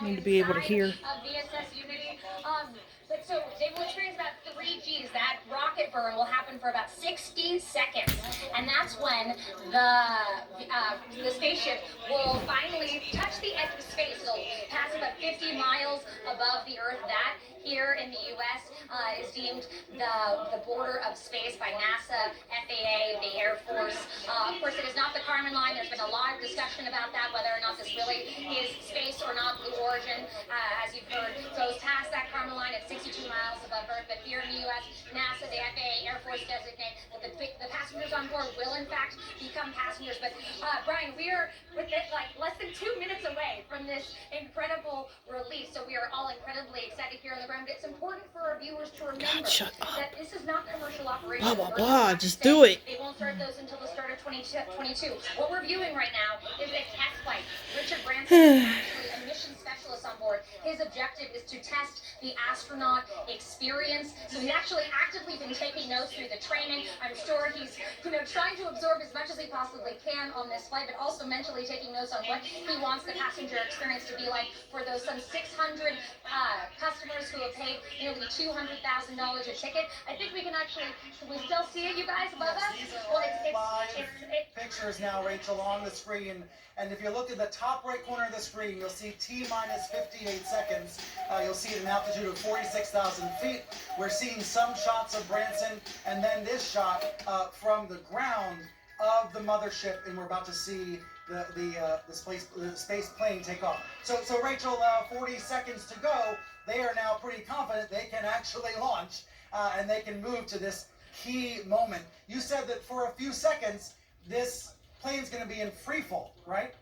Need to be able to hear. VSS Unity. But so they will experience about 3 Gs. That rocket burn will happen for about 60 seconds, and that's when the spaceship will finally touch the edge of space. It'll pass about 50 miles above the Earth. That here in the U.S. Is deemed the border of space by NASA, FAA, the Air Force. Of course, it is not the Kármán line. There's been a lot of discussion about that, whether or not this really is space or not. Blue Origin, as you've heard, goes past that Kármán line at 62 miles above Earth. But here in the U.S., NASA, the FAA, Air Force designate that the passengers on board will, in fact, become passengers. But, Brian, we are like less than 2 minutes away from this incredible release. So we are all incredibly excited here on the ground. But it's important for our viewers to remember that this is not commercial operation. Blah, blah, blah. Just do it. They won't start those until the start of 2022. What we're viewing right now is a test flight. Richard Branson is actually a mission specialist on board. His objective is to test the astronaut experience. So he's actually actively been taking notes through the training. I'm sure he's trying to absorb as much as he possibly can on this flight, but also mentally taking notes on what he wants the passenger experience to be like for those some 600 customers who have paid nearly $200,000 a ticket. I think we can we still see it, you guys, above us? Well, it's pictures now, Rachel, on the screen. And if you look at the top right corner of the screen, you'll see T-minus 58 seconds. You'll see at an altitude of 46,000 feet. We're seeing some shots of Branson, and then this shot from the ground of the mothership, and we're about to see the space plane take off. So Rachel, 40 seconds to go. They are now pretty confident they can actually launch, and they can move to this key moment. You said that for a few seconds, this plane's going to be in free fall, right?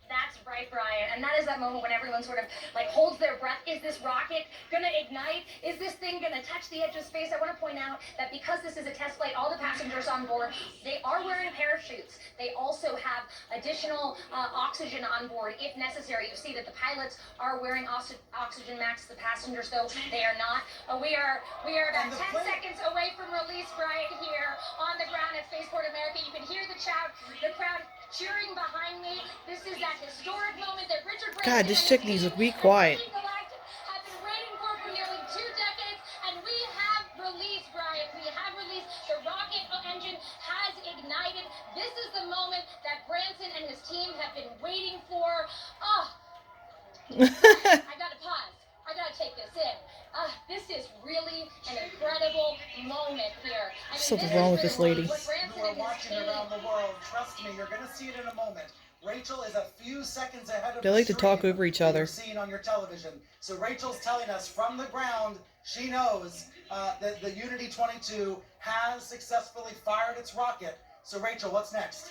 That's right, Brian. And that is that moment when everyone sort of like holds their breath. Is this rocket going to ignite? Is this thing going to touch the edge of space? I want to point out that because this is a test flight, all the passengers on board, they are wearing parachutes. They also have additional oxygen on board if necessary. You see that the pilots are wearing oxygen masks. The passengers, though, they are not. We are about 10 seconds away from release, Brian, here on the ground at Spaceport America. You can hear the crowd cheering behind me. This is that historic moment that Richard Branson God, this chick needs to be quiet. have been waiting for nearly 2 decades, and we have released, Brian. We have released. The rocket engine has ignited. This is the moment that Branson and his team have been waiting for. Oh, I gotta pause. I gotta take this in. This is really an incredible moment here. Something wrong with this lady. You are watching around the world. Trust me, you're going to see it in a moment. Rachel is a few seconds ahead of They like to talk over each other. You're seeing on your television. So Rachel's telling us from the ground, she knows that the Unity 22 has successfully fired its rocket. So Rachel, what's next?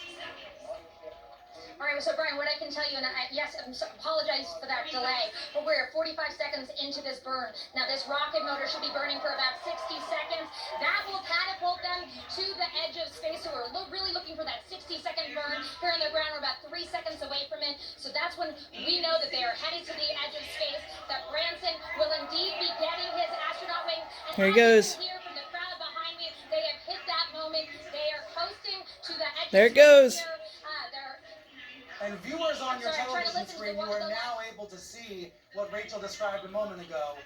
All right, so Brian, what I can tell you, and yes, apologize for that delay, but we're 45 seconds into this burn. Now, this rocket motor should be burning for about 60 seconds. That will catapult them to the edge of space. So we're really looking for that 60-second burn. Here on the ground, we're about 3 seconds away from it. So that's when we know that they are headed to the edge of space, that Branson will indeed be getting his astronaut wings. And here he goes. Here from the crowd behind me, they have hit that moment. They are coasting to the edge There of it goes. Space. And viewers on your television screen, you are now able to see what Rachel described a moment ago,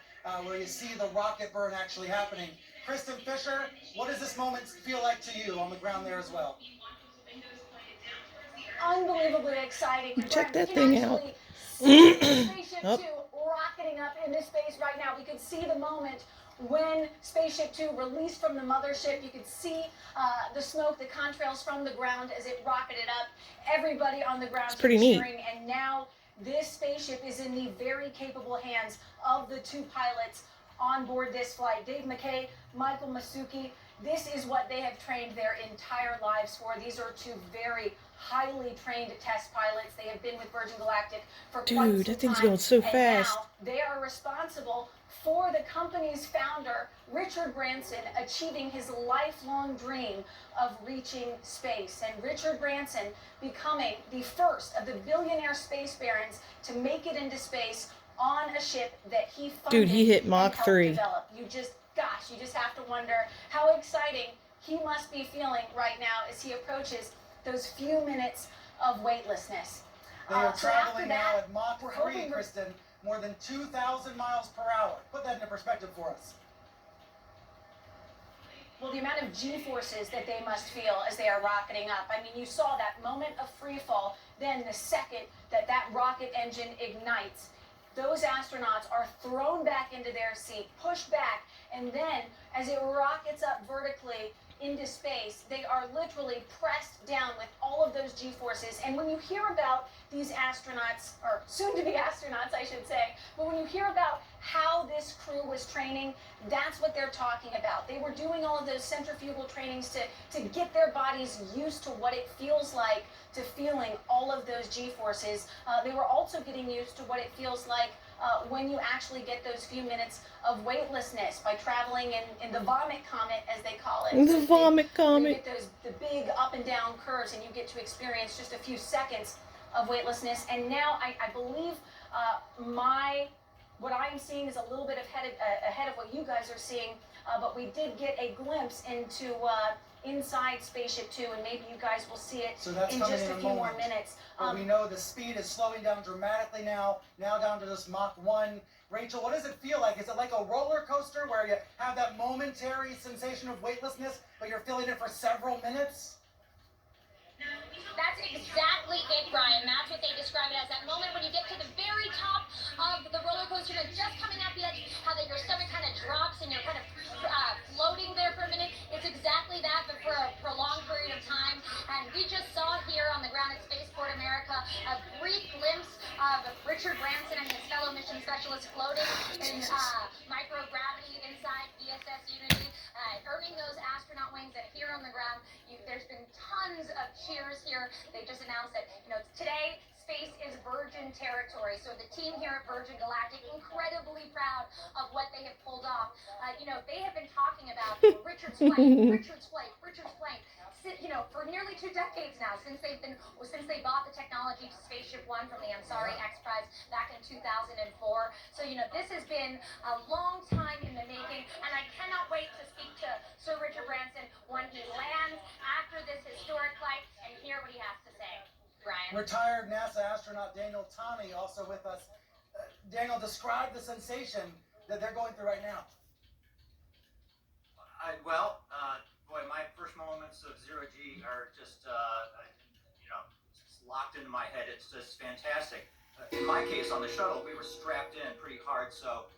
where you see the rocket burn actually happening. Kristen Fisher, what does this moment feel like to you on the ground there as well? Unbelievably exciting. Check that thing out. Spaceship 2 rocketing up into space right now. We could see the moment when Spaceship 2 released from the mothership. You could see the smoke, the contrails from the ground as it rocketed up. Everybody on the ground pretty neat. cheering, and now this spaceship is in the very capable hands of the 2 pilots on board this flight. Dave McKay, Michael Masuki. This is what they have trained their entire lives for. These are 2 very highly trained test pilots. They have been with Virgin Galactic for quite some time. Dude, that thing's going so fast. Now they are responsible for the company's founder, Richard Branson, achieving his lifelong dream of reaching space. And Richard Branson becoming the first of the billionaire space barons to make it into space on a ship that he funded. Dude, he hit Mach 3. Develop. You just have to wonder how exciting he must be feeling right now as he approaches those few minutes of weightlessness. They are So after traveling now that, at Mach we're 3, hoping Kristen, more than 2,000 miles per hour. Put that into perspective for us. well, the amount of G-forces that they must feel as they are rocketing up. I mean, you saw that moment of free fall, then the second that that rocket engine ignites, those astronauts are thrown back into their seat, pushed back, and then as it rockets up vertically into space, they are literally pressed down with all of those G-forces. And when you hear about these astronauts, or soon-to-be astronauts, I should say, but when you hear about how this crew was training, that's what they're talking about. They were doing all of those centrifugal trainings to get their bodies used to what it feels like to feeling all of those G-forces. They were also getting used to what it feels like when you actually get those few minutes of weightlessness by traveling in the vomit comet, as they call it. The vomit You comet. get the big up and down curves, and you get to experience just a few seconds of weightlessness. And now I believe what I am seeing is a little bit ahead of what you guys are seeing, but we did get a glimpse into inside Spaceship Two, and maybe you guys will see it So that's in coming just in a a few more moment. minutes. But we know the speed is slowing down dramatically now down to this Mach 1. Rachel, what does it feel like? Is it like a roller coaster where you have that momentary sensation of weightlessness, but you're feeling it for several minutes? That's exactly it, Brian. That's what they describe it as. That moment when you get to the very top of the roller coaster and just coming at the edge, how that your stomach kind of drops and you're kind of floating there for a minute. It's exactly that, but for a prolonged period of time. And we just saw here on the ground at Spaceport America a brief glimpse of Richard Branson and his fellow mission specialists floating in microgravity inside VSS Unity, earning those astronaut wings. And here on the ground, there's been tons of cheers here. They just announced that, today space is Virgin territory. So the team here at Virgin Galactic, incredibly proud of what they have pulled off. They have been talking about Richard's plane, Richard's flight, Richard's plane, for nearly 2 decades now, since they bought the technology to Spaceship One from the Ansari X Prize back in 2004. So this has been a long time in the making, and I cannot wait to speak to Sir Richard Branson when he lands after this historic flight and hear what he has to say. Brian. Retired NASA astronaut Daniel Tani also with us. Daniel, describe the sensation that they're going through right now. Boy, my first moments of zero G are just, just locked into my head. It's just fantastic. In my case, on the shuttle, we were strapped in pretty hard. So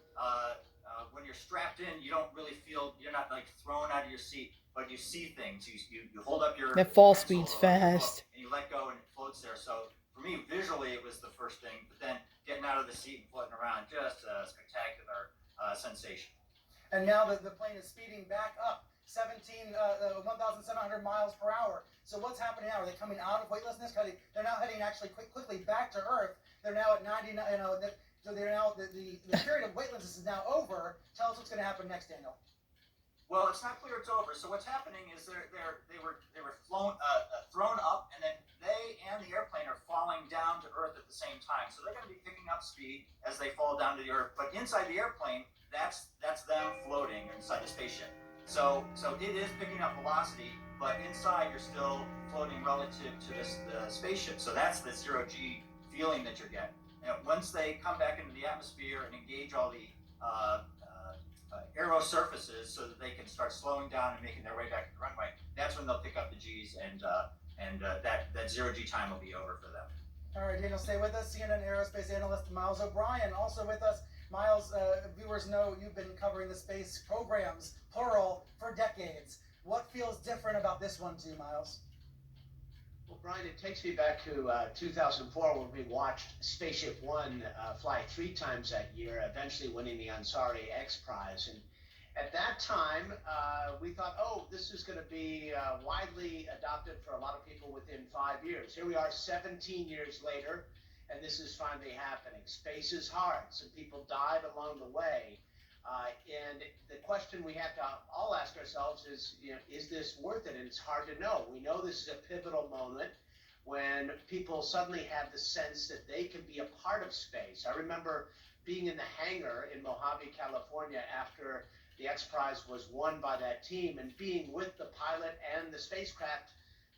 when you're strapped in, you don't really feel, you're not like thrown out of your seat, but you see things. You hold up your That fall pencil speed's or your book, fast. and you let go and it floats there. So for me, visually, it was the first thing. But then getting out of the seat and floating around, just a spectacular sensation. And now the plane is speeding back up 1,700 miles per hour. So what's happening now? Are they coming out of weightlessness? They're now heading actually quickly back to Earth. They're now at 99. So they're now the period of weightlessness is now over. Tell us what's going to happen next, Daniel. Well, it's not clear it's over. So what's happening is they were thrown up, and then they and the airplane are falling down to Earth at the same time. So they're going to be picking up speed as they fall down to the Earth. But inside the airplane, that's them floating inside the spaceship. So it is picking up velocity, but inside you're still floating relative to the spaceship. So that's the zero G feeling that you're getting. And once they come back into the atmosphere and engage all the aero surfaces so that they can start slowing down and making their way back to the runway, that's when they'll pick up the G's, and that zero G time will be over for them. All right, Daniel, stay with us. CNN aerospace analyst Miles O'Brien also with us. Miles, viewers know you've been covering the space programs, plural, for decades. What feels different about this one to you, Miles? Well, Brian, it takes me back to 2004 when we watched Spaceship One fly 3 times that year, eventually winning the Ansari X Prize. And at that time, we thought, oh, this is going to be widely adopted for a lot of people within 5 years. Here we are 17 years later, and this is finally happening. Space is hard. Some people died along the way. And the question we have to all ask ourselves is, is this worth it? And it's hard to know. We know this is a pivotal moment when people suddenly have the sense that they can be a part of space. I remember being in the hangar in Mojave, California, after the X Prize was won by that team, and being with the pilot and the spacecraft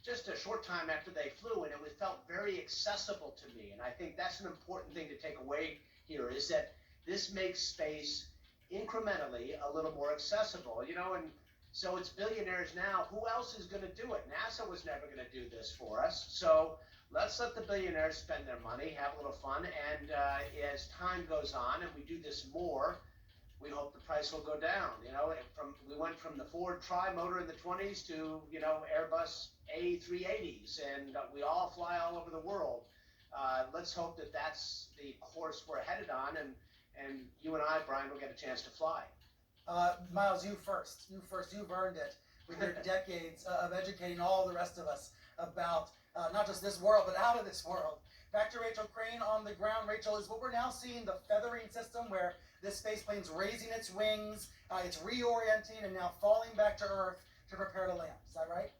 just a short time after they flew, and it felt very accessible to me. And I think that's an important thing to take away here, is that this makes space incrementally a little more accessible, and so it's billionaires now. Who else is going to do it? NASA was never going to do this for us. So let's let the billionaires spend their money, have a little fun, and as time goes on and we do this more, we hope the price will go down. We went from the Ford Tri-Motor in the 20s to Airbus A380s, and we all fly all over the world. Let's hope that that's the course we're headed on, and you and I, Brian, will get a chance to fly. Miles, you first. You've earned it with your decades of educating all the rest of us about not just this world, but out of this world. Back to Rachel Crane on the ground. Rachel, is what we're now seeing the feathering system, where this space plane's raising its wings, it's reorienting and now falling back to Earth to prepare to land. Is that right?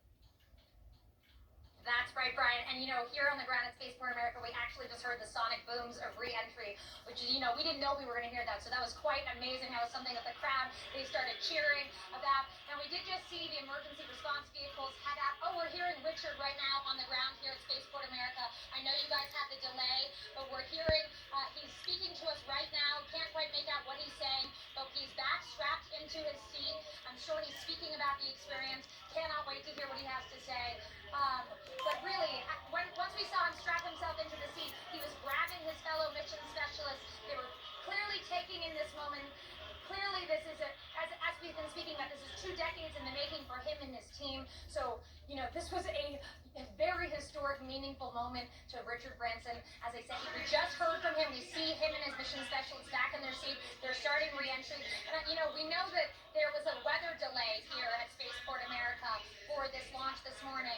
That's right, Brian. And here on the ground at Spaceport America, we actually just heard the sonic booms of re-entry, which is, we didn't know we were going to hear that. So that was quite amazing. That was something that the crowd, they started cheering about. And we did just see the emergency response vehicles head out. Oh, we're hearing Richard right now on the ground here at Spaceport America. I know you guys had the delay, but we're hearing, he's speaking to us right now. Can't quite make out what he's saying, but he's back strapped into his seat. I'm sure he's speaking about the experience. Cannot wait to hear what he has to say. But really, once we saw him strap himself into the seat, he was grabbing his fellow mission specialists. They were clearly taking in this moment. Clearly, this is as we've been speaking about, this is 2 decades in the making for him and his team. So, this was a very historic, meaningful moment to Richard Branson. As I said, we just heard from him. We see him and his mission specialists back in their seat. They're starting re-entry. And, we know that there was a weather delay here at Spaceport America for this launch this morning.